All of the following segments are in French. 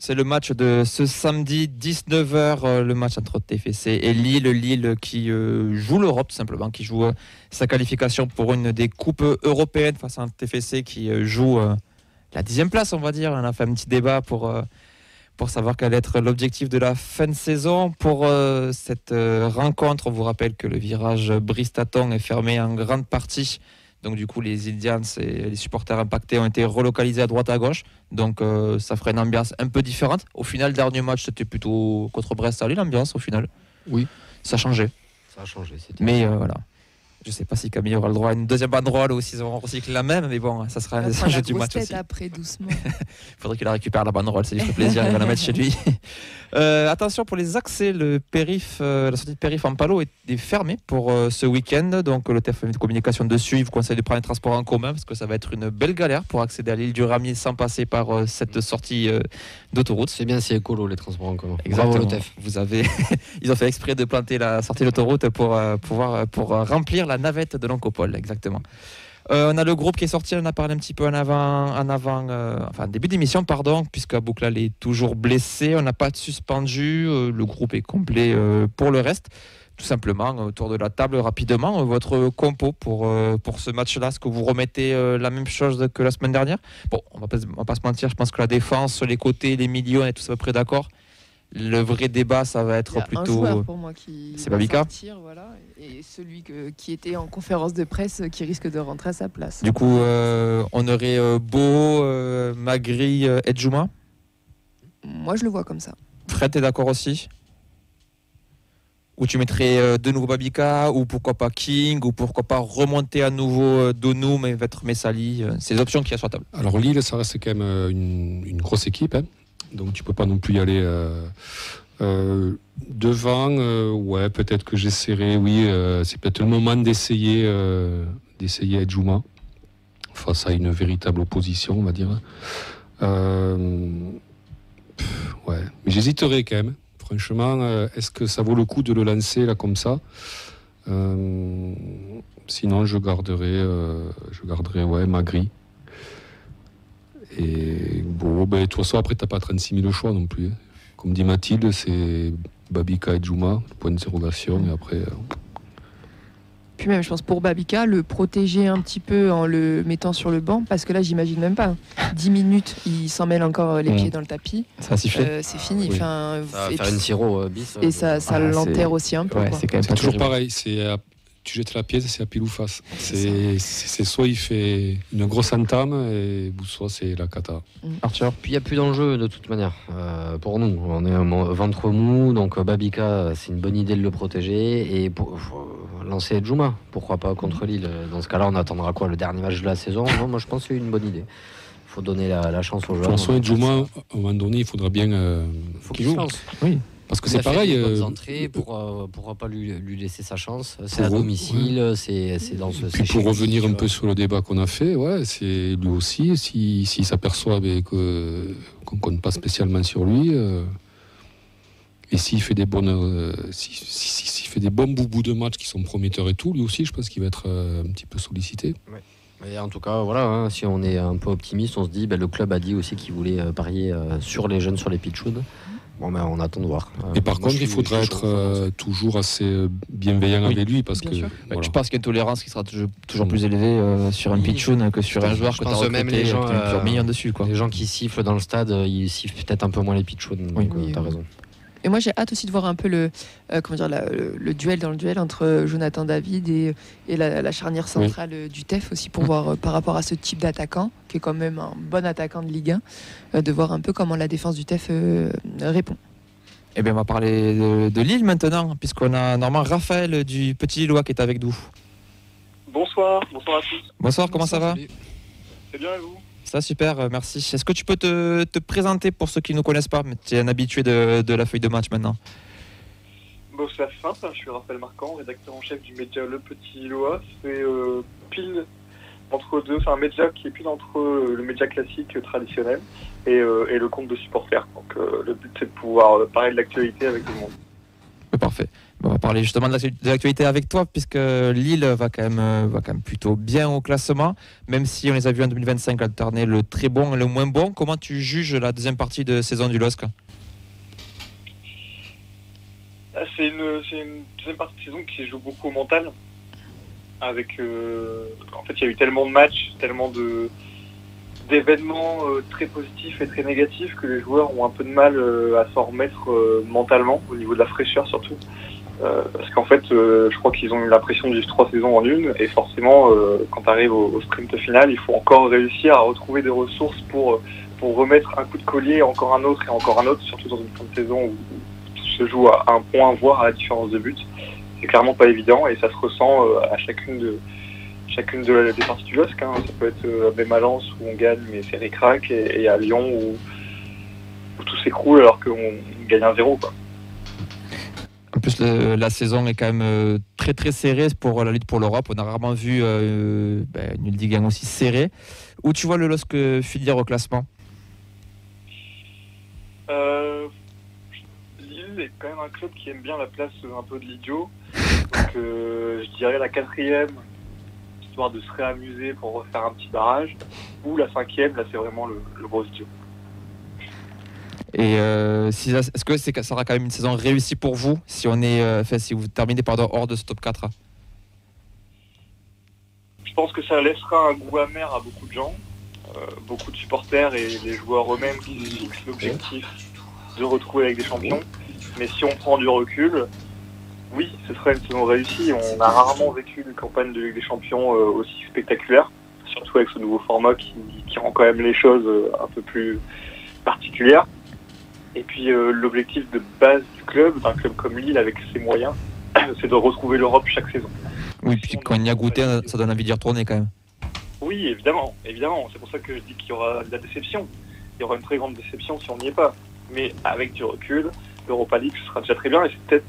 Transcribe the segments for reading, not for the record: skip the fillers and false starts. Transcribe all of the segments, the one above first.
C'est le match de ce samedi 19h, le match entre TFC et Lille. Lille qui joue l'Europe tout simplement, qui joue sa qualification pour une des coupes européennes face à un TFC qui joue la 10e place, on va dire. On a fait un petit débat pour savoir quel être l'objectif de la fin de saison. Pour cette rencontre, on vous rappelle que le virage Bristaton est fermé en grande partie. Donc du coup, les Indians et les supporters impactés ont été relocalisés à droite à gauche. Donc ça ferait une ambiance un peu différente. Au final, le dernier match, c'était plutôt contre Brest. Ça allait l'ambiance au final. Oui. Ça a changé. Mais voilà. Je ne sais pas si Camille aura le droit à une deuxième banderole ou s'ils auront recyclé la même. Mais bon, ça sera un jeu du match aussi. Après, doucement. Il faudrait qu'il la récupère la banderole, ça lui ferait plaisir. Il va la mettre chez lui. Attention pour les accès, la sortie de périph' en Palo est fermée pour ce week-end. Donc le TEF a mis de communication dessus. Il vous conseille de prendre les transports en commun parce que ça va être une belle galère pour accéder à l'île du Ramier sans passer par cette sortie d'autoroute. C'est bien, c'est écolo les transports en commun. Exactement. Bravo le TEF. Ils ont fait exprès de planter la sortie d'autoroute pour remplir la navette de l'Oncopole. Exactement. On a le groupe qui est sorti, on en a parlé un petit peu début d'émission, puisque Bouclal est toujours blessé, on n'a pas de suspendu, le groupe est complet pour le reste. Tout simplement, autour de la table, rapidement, votre compo pour ce match-là, est-ce que vous remettez la même chose que la semaine dernière ? Bon, on va pas se mentir, je pense que la défense, les côtés, les milieux, on est tous à peu près d'accord. Le vrai débat, ça va être plutôt. Un joueur pour moi qui c'est Babika. Voilà, et celui qui était en conférence de presse qui risque de rentrer à sa place. Du coup, on aurait Beau, Magri, Edjouma. Moi, je le vois comme ça. Fred, t'es d'accord aussi ? Ou tu mettrais de nouveau Babika, ou pourquoi pas King, ou pourquoi pas remonter à nouveau Donou, mais mettre Messali. C'est les options qu'il y a sur la table. Alors Lille, ça reste quand même une grosse équipe, hein. Donc tu peux pas non plus y aller devant. Ouais, peut-être que j'essaierai. Oui, c'est peut-être le moment d'essayer Edjouma face à une véritable opposition, on va dire. Ouais, mais j'hésiterai quand même. Franchement, est-ce que ça vaut le coup de le lancer là comme ça ? Sinon, je garderai Magri. Et bon, de toute façon, après, tu n'as pas 36 000 choix non plus. Hein. Comme dit Mathilde, c'est Babika et Djouma, point d'interrogation, et après. Puis même, je pense, pour Babika, le protéger un petit peu en le mettant sur le banc, parce que là, j'imagine même pas. 10 minutes, il s'en mêle encore les pieds dans le tapis. Ça a sifflé. C'est fini. Oui. Ça va faire une siro bis. Et ça l'enterre aussi un peu. Ouais, quoi. c'est quand même C'est toujours pareil. Tu jettes la pièce, c'est à pile ou face. C'est soit il fait une grosse entame, ou soit c'est la cata. Arthur. Puis il n'y a plus d'enjeu de toute manière. Pour nous, on est au ventre mou, donc Babika, c'est une bonne idée de le protéger. Et pour lancer Djouma, pourquoi pas contre Lille. Dans ce cas-là, on attendra quoi, le dernier match de la saison ? Non, moi je pense que c'est une bonne idée. Il faut donner la chance aux joueurs. François et Djouma, à un moment donné, il faudra bien qu'il joue. Oui. Parce que c'est pareil. Entrées, pourra pas lui laisser sa chance. C'est à domicile, c'est dans ce. Puis pour revenir un peu sur le débat qu'on a fait, ouais, c'est lui aussi, s'il s'aperçoit qu'on compte pas spécialement sur lui, et s'il fait des s'il fait des bons boubous de match qui sont prometteurs et tout, lui aussi, je pense qu'il va être un petit peu sollicité. Ouais. Mais en tout cas, voilà, si on est un peu optimiste, on se dit, le club a dit aussi qu'il voulait parier sur les jeunes, sur les pitchouns. Bon, on attend de voir. Et par contre, il faudra être toujours assez bienveillant avec lui parce que. Voilà. Je pense qu'il y a une tolérance qui sera toujours plus élevée sur un pitchoun que sur un joueur que tu as recruté, même les gens, plusieurs millions dessus. Quoi. Les gens qui sifflent dans le stade, ils sifflent peut-être un peu moins les pitchouns. Donc, t'as raison. Et moi, j'ai hâte aussi de voir un peu le duel dans le duel entre Jonathan David et la charnière centrale du TEF aussi pour voir par rapport à ce type d'attaquant, qui est quand même un bon attaquant de Ligue 1, de voir un peu comment la défense du TEF répond. Eh bien, on va parler de Lille maintenant, puisqu'on a Normand Raphaël du Petit Lillois qui est avec nous. Bonsoir à tous. Bonsoir, comment ça va ? C'est bien et vous ? Ça, super, merci. Est-ce que tu peux te présenter pour ceux qui ne connaissent pas, mais tu es un habitué de la feuille de match maintenant ? Bon, c'est assez simple, je suis Raphaël Marquand, rédacteur en chef du média Le Petit Lillois. C'est pile entre deux, c'est un média qui est pile entre le média classique traditionnel et le compte de supporters. Donc le but c'est de pouvoir parler de l'actualité avec tout le monde. Parfait. On va parler justement de l'actualité avec toi, puisque Lille va quand même plutôt bien au classement, même si on les a vus en 2025 alterner le très bon et le moins bon. Comment tu juges la deuxième partie de saison du LOSC? C'est une deuxième partie de saison qui se joue beaucoup au mental. Avec, en fait, il y a eu tellement de matchs, tellement d'événements très positifs et très négatifs que les joueurs ont un peu de mal à s'en remettre mentalement, au niveau de la fraîcheur surtout. Parce qu'en fait, je crois qu'ils ont eu l'impression de vivre 3 saisons en une, et forcément, quand tu arrives au sprint final, il faut encore réussir à retrouver des ressources pour remettre un coup de collier, encore un autre et encore un autre, surtout dans une fin de saison où tout se joue à un point, voire à la différence de but. C'est clairement pas évident, et ça se ressent à chacune des parties du LOSC. Ça peut être même à Lens où on gagne mais c'est ric-rac, et à Lyon où tout s'écroule alors qu'on gagne 1-0, quoi. En plus, la saison est quand même très très serrée pour la lutte pour l'Europe. On a rarement vu une Ligue 1 aussi serrée. Où tu vois le LOSC finir au classement? Lille est quand même un club qui aime bien la place un peu de l'idiot. Donc je dirais la 4e, histoire de se réamuser pour refaire un petit barrage. Ou la 5e, là c'est vraiment le gros idiot. Et est-ce que ça sera quand même une saison réussie pour vous si si vous terminez hors de ce top 4? Je pense que ça laissera un goût amer à beaucoup de gens, beaucoup de supporters et les joueurs eux-mêmes qui se fixent l'objectif de retrouver avec des champions. Mais si on prend du recul, oui, ce serait une saison réussie. On a rarement vécu une campagne de Ligue des Champions aussi spectaculaire, surtout avec ce nouveau format qui rend quand même les choses un peu plus particulières. Et puis l'objectif de base du club, d'un club comme Lille avec ses moyens, c'est de retrouver l'Europe chaque saison. Oui, puis quand on y a goûté, ça donne envie d'y retourner quand même. Oui, évidemment. C'est pour ça que je dis qu'il y aura de la déception. Il y aura une très grande déception si on n'y est pas. Mais avec du recul, l'Europa League, ce sera déjà très bien, et c'est peut-être,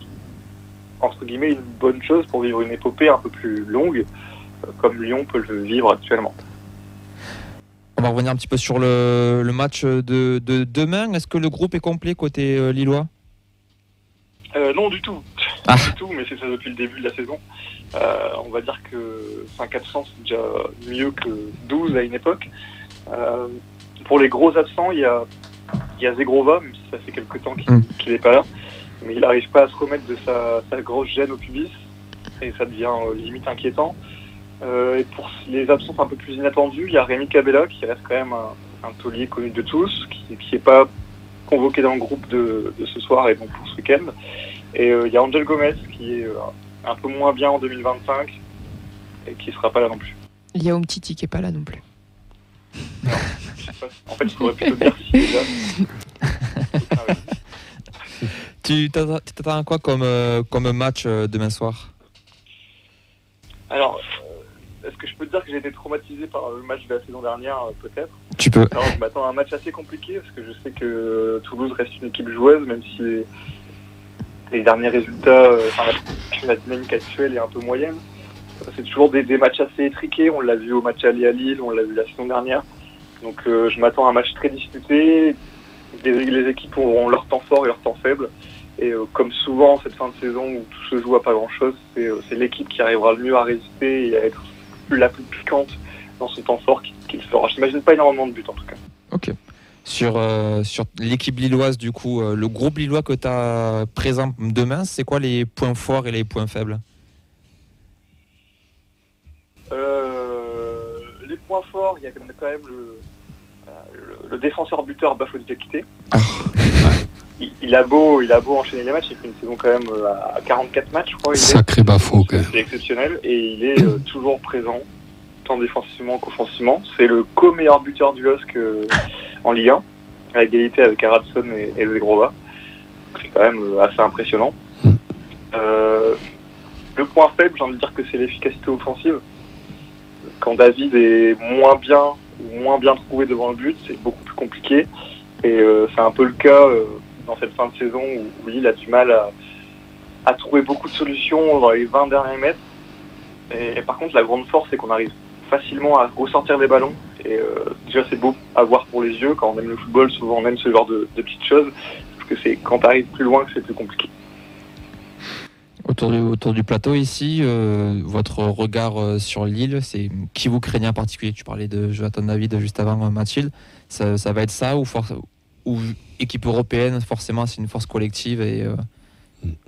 entre guillemets, une bonne chose pour vivre une épopée un peu plus longue, comme Lyon peut le vivre actuellement. On va revenir un petit peu sur le match de demain. Est-ce que le groupe est complet côté lillois? Non, du tout. Ah. Du tout, mais c'est ça depuis le début de la saison. On va dire que 5 absents, c'est déjà mieux que 12 à une époque. Pour les gros absents, il y a Zegrova, même si ça fait quelques temps qu'il n'est pas là. Mais il n'arrive pas à se remettre de sa grosse gêne au pubis, et ça devient limite inquiétant. Et pour les absences un peu plus inattendues, il y a Rémi Cabella, qui reste quand même un taulier connu de tous, qui n'est pas convoqué dans le groupe de ce soir et donc pour ce week-end. Et il y a Angel Gomez, qui est un peu moins bien en 2025 et qui ne sera pas là non plus. Il y a Umtiti qui n'est pas là non plus. Non, je sais pas. En fait, je pourrais plutôt dire si déjà. Tu t'attends à quoi comme match demain soir? Alors, est-ce que je peux te dire que j'ai été traumatisé par le match de la saison dernière, peut-être? Tu peux. Alors, je m'attends à un match assez compliqué, parce que je sais que Toulouse reste une équipe joueuse, même si les derniers résultats, la dynamique actuelle est un peu moyenne. C'est toujours des matchs assez étriqués, on l'a vu au match aller à Lille, on l'a vu la saison dernière. Donc je m'attends à un match très disputé, les équipes auront leur temps fort et leur temps faible. Et comme souvent cette fin de saison où tout se joue à pas grand-chose, c'est l'équipe qui arrivera le mieux à résister et à être la plus piquante dans ce temps fort qu'il fera. Je n'imagine pas énormément de buts en tout cas. Ok. Sur l'équipe lilloise, du coup, le groupe lillois que tu as présent demain, c'est quoi les points forts et les points faibles? Les points forts, il y a quand même le défenseur buteur Bafouti Diakité. Il a beau enchaîner les matchs, il fait une saison quand même à 44 matchs, je crois. Sacré Bafo, quand même. C'est exceptionnel, et il est toujours présent, tant défensivement qu'offensivement. C'est le co-meilleur buteur du LOSC en Ligue 1, à égalité avec Aradson et Zegrova. C'est quand même assez impressionnant. Le point faible, j'ai envie de dire que c'est l'efficacité offensive. Quand David est moins bien trouvé devant le but, c'est beaucoup plus compliqué. Et c'est un peu le cas dans cette fin de saison où Lille a du mal à trouver beaucoup de solutions dans les 20 derniers mètres. Et par contre, la grande force, c'est qu'on arrive facilement à ressortir des ballons. Et déjà, c'est beau à voir pour les yeux. Quand on aime le football, souvent on aime ce genre de petites choses. Parce que c'est quand tu arrives plus loin que c'est plus compliqué. Autour du plateau ici, votre regard sur Lille, c'est qui vous craignez en particulier? Tu parlais de Jonathan David juste avant, Mathilde. Ça va être ça ou équipe européenne, forcément, c'est une force collective et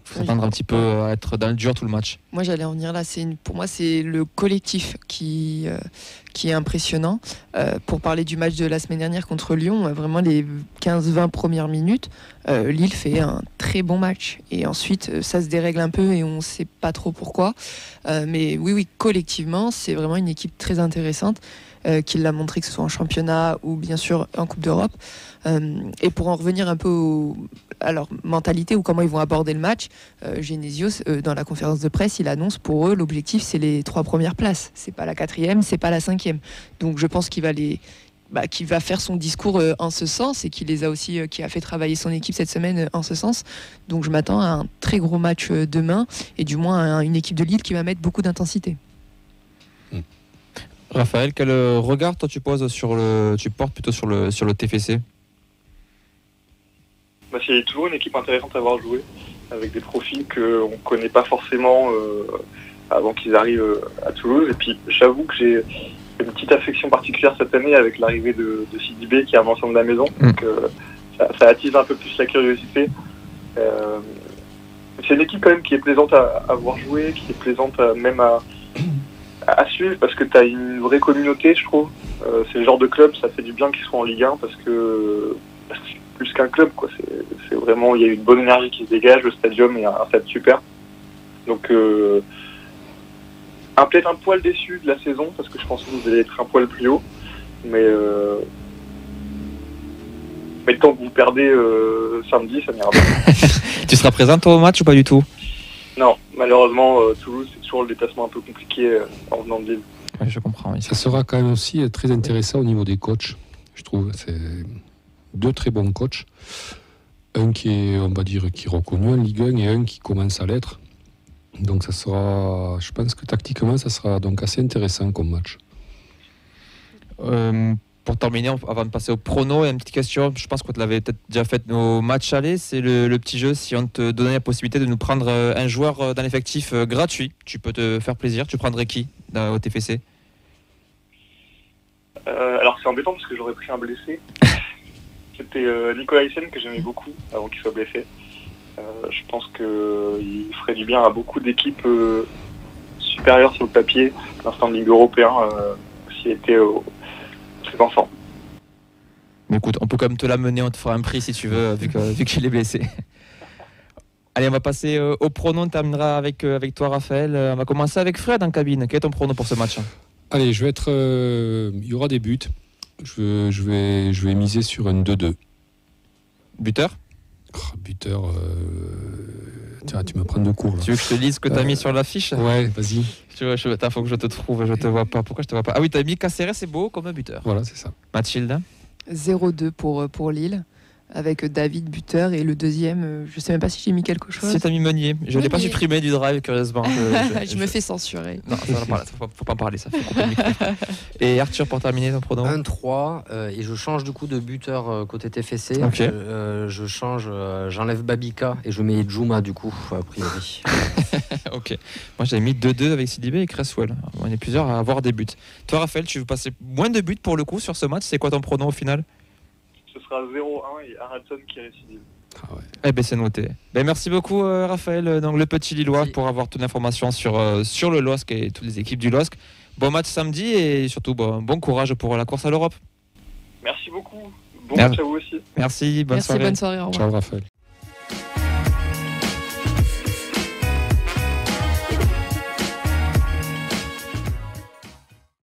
faut s'attendre un petit peu à être dans le dur tout le match. Moi, j'allais en venir là. Pour moi, c'est le collectif qui est impressionnant. Pour parler du match de la semaine dernière contre Lyon, vraiment les 15-20 premières minutes, Lille fait un très bon match. Et ensuite, ça se dérègle un peu et on ne sait pas trop pourquoi. Mais oui, collectivement, c'est vraiment une équipe très intéressante qui l'a montré, que ce soit en championnat ou bien sûr en Coupe d'Europe. Et pour en revenir un peu à leur mentalité ou comment ils vont aborder le match, Genesio, dans la conférence de presse, il annonce pour eux l'objectif c'est les 3 premières places. C'est pas la 4e, c'est pas la 5e. Donc je pense qu'il va faire son discours en ce sens et qu'il a fait travailler son équipe cette semaine en ce sens. Donc je m'attends à un très gros match demain et du moins à une équipe de Lille qui va mettre beaucoup d'intensité. Raphaël, quel regard toi tu portes plutôt sur le TFC? C'est toujours une équipe intéressante à avoir joué, avec des profils qu'on ne connaît pas forcément avant qu'ils arrivent à Toulouse. Et puis j'avoue que j'ai une petite affection particulière cette année avec l'arrivée de Sidibé qui est un ancien de la maison. Donc ça attise un peu plus la curiosité. C'est une équipe quand même qui est plaisante à voir jouer, qui est plaisante même à suivre parce que tu as une vraie communauté, je trouve. C'est le genre de club, ça fait du bien qu'ils soient en Ligue 1 parce que c'est plus qu'un club, quoi. C'est vraiment, il y a une bonne énergie qui se dégage, le stadium est un stade super. Donc peut-être un poil déçu de la saison parce que je pensais que vous allez être un poil plus haut, mais tant que vous perdez samedi, ça n'ira pas. Tu seras présent toi au match ou pas du tout? Non, malheureusement, Toulouse, c'est toujours le déplacement un peu compliqué en venant de Lille. Oui, je comprends. Oui. Ça sera quand même aussi très intéressant au niveau des coachs, je trouve. C'est 2 très bons coachs. Un qui est, on va dire, qui est reconnu en Ligue 1 et un qui commence à l'être. Donc ça sera, je pense que tactiquement, ça sera donc assez intéressant comme match. Pour terminer, avant de passer au prono, il y a une petite question. Je pense qu'on te l'avait peut-être déjà fait au match aller. C'est le petit jeu. Si on te donnait la possibilité de nous prendre un joueur dans l'effectif gratuit, tu peux te faire plaisir. Tu prendrais qui au TFC? Alors c'est embêtant parce que j'aurais pris un blessé. C'était Nicolas Hyssen que j'aimais beaucoup avant qu'il soit blessé. Je pense qu'il ferait du bien à beaucoup d'équipes supérieures sur le papier, d'un standing européen, s'il était très enfant. Mais écoute, on peut quand même te l'amener, on te fera un prix si tu veux, vu qu'il est blessé. Allez, on va passer au prono, on terminera avec toi Raphaël. On va commencer avec Fred en cabine. Quel est ton prono pour ce match? Allez, je vais être. Il y aura des buts. Je vais miser sur un 2-2. Buteur? Buteur. Tiens, tu me prends de court. Là. Tu veux que je te lise ce que tu as mis sur l'affiche? Ouais, vas-y. Attends, faut que je te trouve, je te vois pas. Pourquoi je te vois pas? Ah oui, tu as mis Caceres, c'est beau comme un buteur. Voilà, c'est ça. Mathilde? 0-2 pour Lille, avec David buteur et le deuxième, je sais même pas si j'ai mis quelque chose. Si t'as mis Meunier, je ne l'ai pas supprimé du drive curieusement. Je me fais censurer. Non, faut pas en parler, ça fait couper le micro. Et Arthur, pour terminer ton pronom? 1-3 et je change du coup de buteur côté TFC. Okay. Je change, j'enlève Babika et je mets Djouma du coup a priori. Ok. Moi j'avais mis 2-2 avec Sidibé et Cresswell. On est plusieurs à avoir des buts. Toi Raphaël, tu veux passer moins de buts pour le coup sur ce match? C'est quoi ton pronom au final? Ce sera 0-1 et Haraldson qui récidive. Ah ouais. Eh ben c'est noté. Ben, merci beaucoup Raphaël, donc le petit Lillois, pour avoir toute l'information sur le LOSC et toutes les équipes du LOSC. Bon match samedi et surtout bon courage pour la course à l'Europe. Merci beaucoup. Bon match à vous aussi. Merci, bonne Merci, soirée. bonne soirée. Au revoir. Ciao Raphaël.